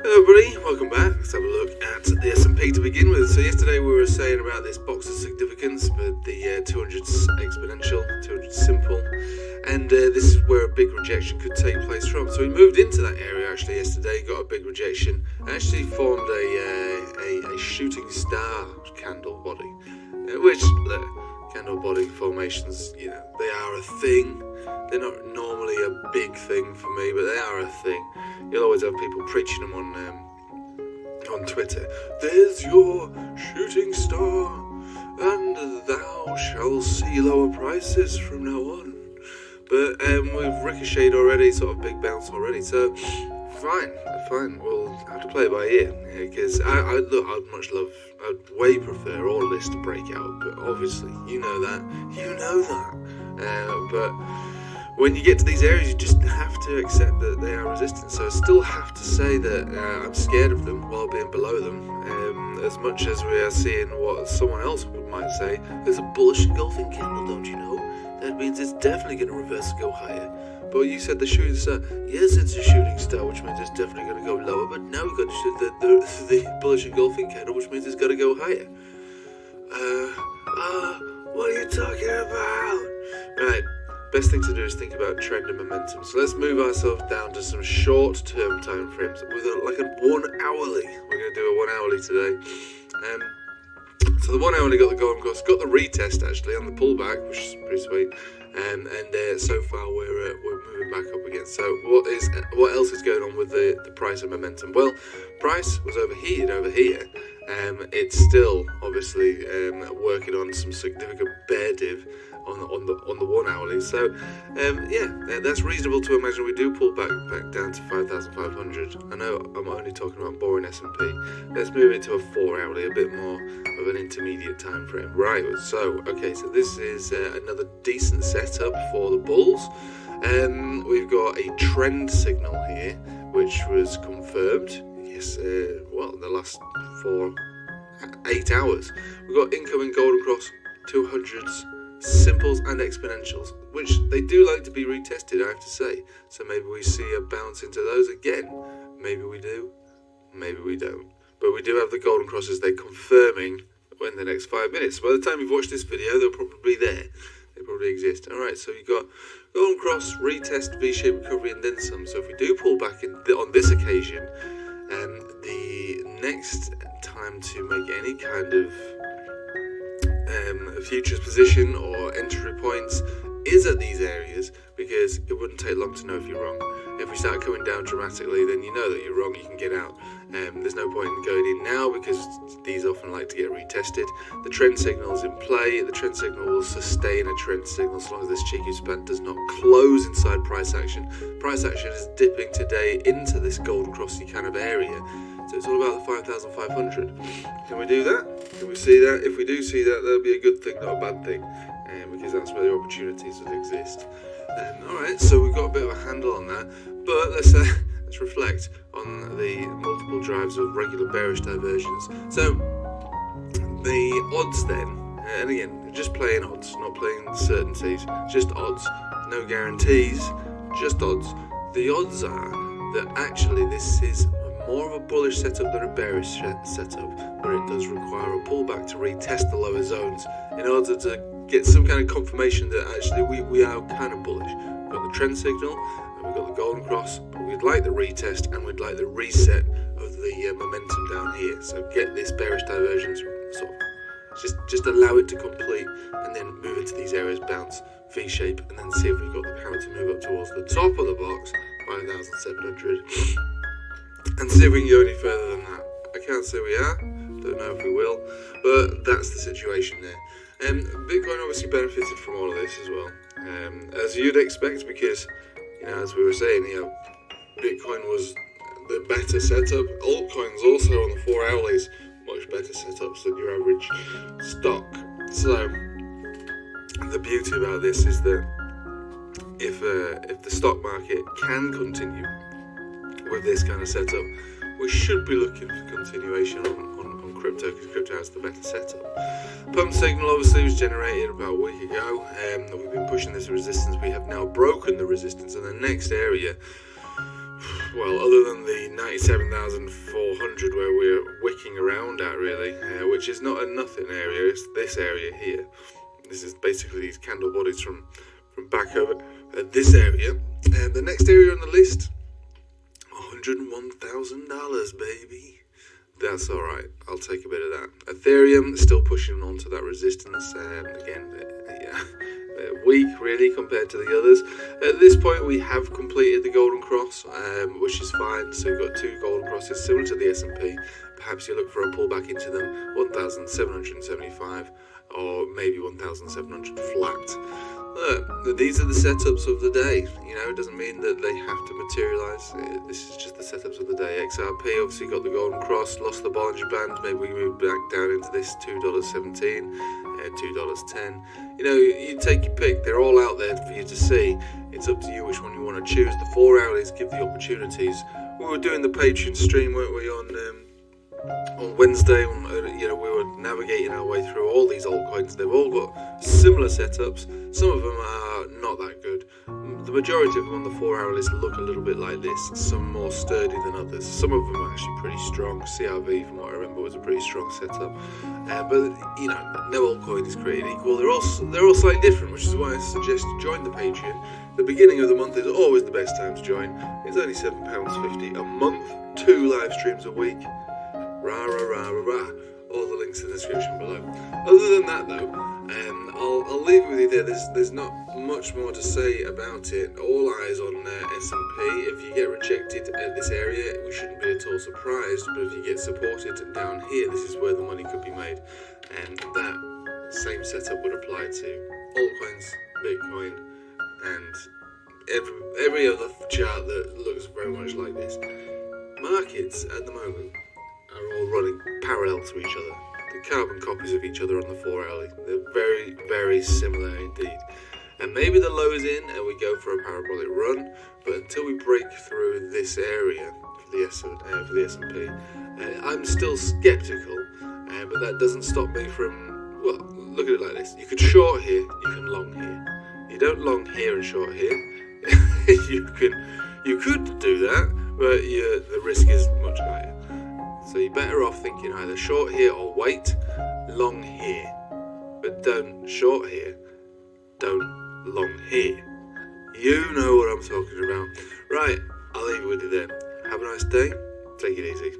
Hello everybody, welcome back. Let's have a look at the S&P to begin with. So yesterday we were saying about this box of significance, but the 200 exponential, 200 simple, and this is where a big rejection could take place from. So we moved into that area actually yesterday, got a big rejection, and actually formed a shooting star candle body, which candle body formations, they are a thing. They're not normally a big thing for me, but they are a thing. You'll always have people preaching them on Twitter. There's your shooting star, and thou shalt see lower prices from now on. But we've ricocheted already, sort of big bounce already. So fine. We'll have to play it by ear, because I'd way prefer all of this to break out. But obviously, you know that. But when you get to these areas, you just have to accept that they are resistant. So I still have to say that I'm scared of them while being below them. As much as we are seeing what someone else might say, there's a bullish engulfing candle, don't you know? That means it's definitely going to reverse and go higher. But you said the shooting star. Yes, it's a shooting star, which means it's definitely going to go lower. But now we've got to shoot the bullish engulfing candle, which means it's got to go higher. What are you talking about? Right. Best thing to do is think about trend and momentum. So let's move ourselves down to some short-term time frames with a 1 hourly. We're going to do a 1 hourly today. So the 1 hourly got the golden cross, got the retest actually on the pullback, which is pretty sweet. And so far we're moving back up again. So what else is going on with the price and momentum? Well, price was overheated over here. It's still obviously working on some significant bear div on the 1 hourly. So that's reasonable to imagine we do pull back down to 5,500. I know I'm only talking about boring S&P. Let's move it to a 4 hourly, a bit more of an intermediate time frame. Right. So this is another decent setup for the bulls. We've got a trend signal here, which was confirmed. Yes, in the last 8 hours. We've got incoming golden cross 200s. Simples and exponentials, which they do like to be retested, I have to say. So maybe we see a bounce into those again. Maybe we do, maybe we don't. But we do have the golden crosses. They're confirming in the next 5 minutes. By the time you've watched this video, they'll probably be there. They probably exist. All right, so you've got golden cross, retest, V-shaped recovery, and then some. So if we do pull back on this occasion, the next time to make any kind of futures position or entry points is at these areas, because it wouldn't take long to know if you're wrong. If we start coming down dramatically, then you know that you're wrong, you can get out. There's no point in going in now, because these often like to get retested. The trend signal is in play. The trend signal will sustain a trend signal so long as this cheeky span does not close inside price action. Price action is dipping today into this golden crossy kind of area. So it's all about the 5,500. Can we do that? Can we see that? If we do see that, that'll be a good thing, not a bad thing, because that's where the opportunities would exist. Alright, so we've got a bit of a handle on that, but let's reflect on the multiple drives of regular bearish diversions. So the odds then, and again, just playing odds, not playing certainties, just odds, no guarantees, just odds. The odds are that actually this is more of a bullish setup than a bearish setup, where it does require a pullback to retest the lower zones in order to get some kind of confirmation that actually we are kind of bullish. We've got the trend signal and we've got the golden cross, but we'd like the retest and we'd like the reset of the momentum down here. So get this bearish divergence, sort of just allow it to complete, and then move into these areas, bounce, V-shape, and then see if we've got the power to move up towards the top of the box, 5,700. And see if we can go any further than that. I can't say we are, don't know if we will, but that's the situation there. Bitcoin obviously benefited from all of this as well, as you'd expect, because, as we were saying, Bitcoin was the better setup. Altcoins also on the 4 hourlies, much better setups than your average stock. So the beauty about this is that if the stock market can continue with this kind of setup, we should be looking for continuation on crypto, because crypto has the better setup. Pump signal obviously was generated about a week ago. We've been pushing this resistance. We have now broken the resistance, and the next area well, other than the 97,400 where we're wicking around at, really, which is not a nothing area, it's this area here. This is basically these candle bodies from back over this area. And the next area on the list, $101,000, baby. That's alright, I'll take a bit of that. Ethereum still pushing on to that resistance. Again, weak really compared to the others. At this point we have completed the golden cross, which is fine. So we've got two golden crosses similar to the S&P. Perhaps you look for a pullback into them, 1,775 or maybe 1,700 flat. Look, these are the setups of the day. You know, it doesn't mean that they have to materialise. This is just the setups of the day. XRP obviously got the golden cross, lost the Bollinger Band. Maybe we move back down into this $2.17, $2.10. You know, you take your pick. They're all out there for you to see. It's up to you which one you want to choose. The 4 hourlies give the opportunities. We were doing the Patreon stream, weren't we, on Wednesday, we were navigating our way through all these altcoins. They've all got similar setups. Some of them are not that good. The majority of them on the 4 hour list look a little bit like this. Some more sturdy than others. Some of them are actually pretty strong. CRV, from what I remember, was a pretty strong setup. But you know, no altcoin is created equal. They're all slightly different, which is why I suggest you join the Patreon. The beginning of the month is always the best time to join. It's only £7.50 a month. 2 live streams a week. Rah, rah, rah, rah, rah. All the links in the description below. Other than that, though, I'll leave it with you there. There's not much more to say about it. All eyes on S&P. If you get rejected at this area, we shouldn't be at all surprised. But if you get supported down here, this is where the money could be made. And that same setup would apply to altcoins, Bitcoin, and every other chart that looks very much like this. Markets at the moment are all running parallel to each other. The carbon copies of each other on the 4 hourly. They're very, very similar indeed. And maybe the low is in and we go for a parabolic run, but until we break through this area for the S&P, I'm still skeptical, but that doesn't stop me from, well, look at it like this. You could short here, you can long here. You don't long here and short here. You could do that, but the risk is much higher. So you're better off thinking either short here or wait, long here. But don't short here, don't long here. You know what I'm talking about. Right, I'll leave it with you there. Have a nice day. Take it easy.